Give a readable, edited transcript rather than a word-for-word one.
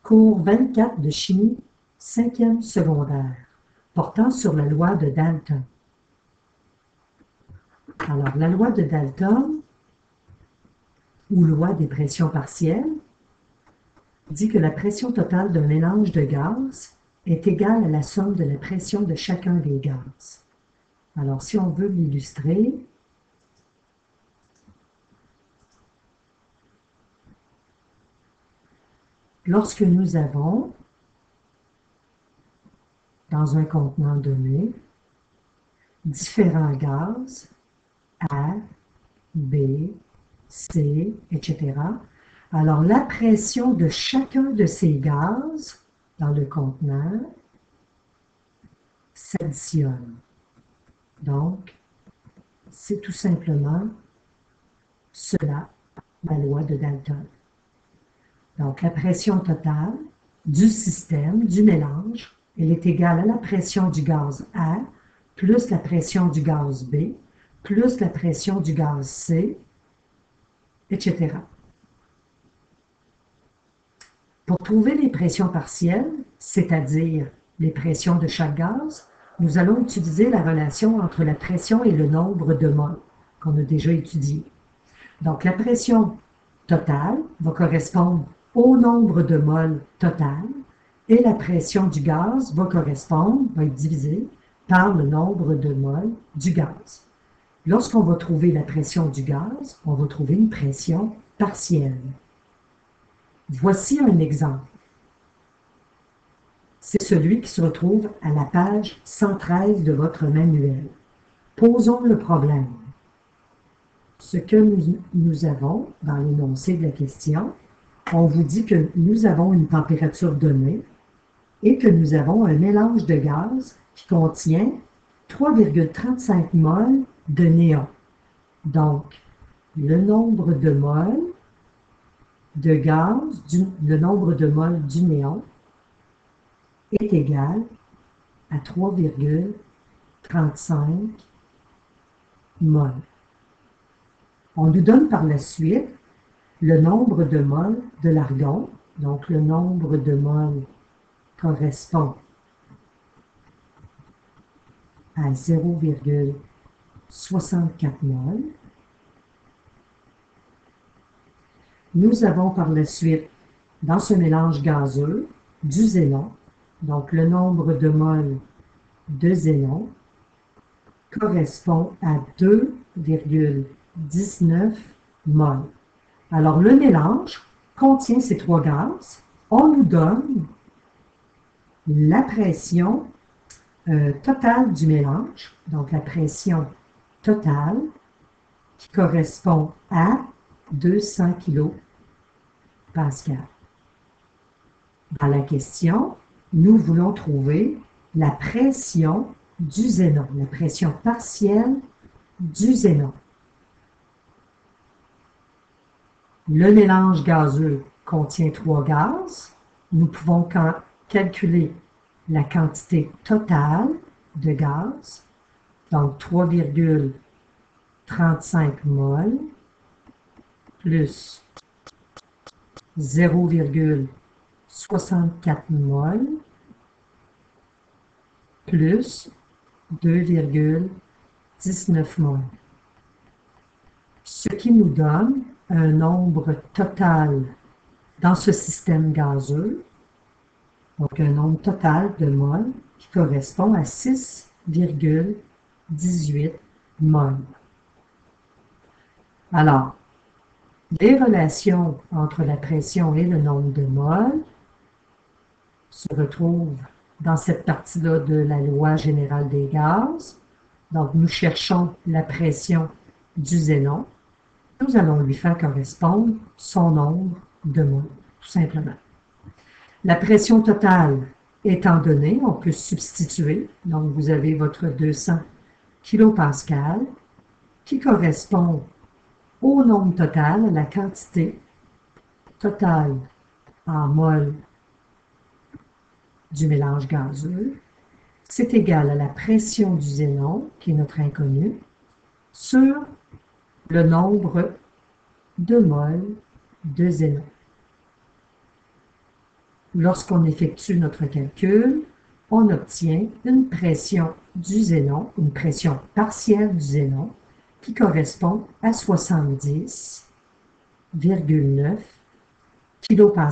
Cours 24 de chimie, 5e secondaire, portant sur la loi de Dalton. Alors, la loi de Dalton, ou loi des pressions partielles, dit que la pression totale d'un mélange de gaz est égale à la somme de la pression de chacun des gaz. Alors, si on veut l'illustrer, lorsque nous avons, dans un contenant donné, différents gaz, A, B, C, etc., alors la pression de chacun de ces gaz dans le contenant s'additionne. Donc, c'est tout simplement cela, la loi de Dalton. Donc, la pression totale du système, du mélange, elle est égale à la pression du gaz A plus la pression du gaz B plus la pression du gaz C, etc. Pour trouver les pressions partielles, c'est-à-dire les pressions de chaque gaz, nous allons utiliser la relation entre la pression et le nombre de moles qu'on a déjà étudié. Donc, la pression totale va correspondre au nombre de moles total et la pression du gaz va être divisée par le nombre de moles du gaz. Lorsqu'on va trouver la pression du gaz, on va trouver une pression partielle. Voici un exemple. C'est celui qui se retrouve à la page 113 de votre manuel. Posons le problème. Ce que nous avons dans l'énoncé de la question, on vous dit que nous avons une température donnée et que nous avons un mélange de gaz qui contient 3,35 moles de néon. Donc, le nombre de moles de gaz, le nombre de moles du néon est égal à 3,35 moles. On nous donne par la suite le nombre de moles de l'argon. Donc, le nombre de moles correspond à 0,64 moles. Nous avons par la suite, dans ce mélange gazeux, du xénon. Donc, le nombre de moles de xénon correspond à 2,19 moles. Alors, le mélange contient ces trois gaz. On nous donne la pression totale du mélange, donc la pression totale qui correspond à 200 kPa. Dans la question, nous voulons trouver la pression du xénon, la pression partielle du xénon. Le mélange gazeux contient trois gaz. Nous pouvons calculer la quantité totale de gaz, donc 3,35 moles plus 0,64 moles plus 2,19 moles. Ce qui nous donne un nombre total dans ce système gazeux, donc un nombre total de moles qui correspond à 6,18 moles. Alors, les relations entre la pression et le nombre de moles se retrouvent dans cette partie-là de la loi générale des gaz. Donc, nous cherchons la pression du xénon. Nous allons lui faire correspondre son nombre de moles, tout simplement. La pression totale étant donnée, on peut substituer. Donc, vous avez votre 200 kPa qui correspond au nombre total, la quantité totale en moles du mélange gazeux. C'est égal à la pression du xénon, qui est notre inconnu, sur le nombre de moles de xénon. lorsqu'on effectue notre calcul, on obtient une pression du xénon, une pression partielle du xénon, qui correspond à 70,9 kPa.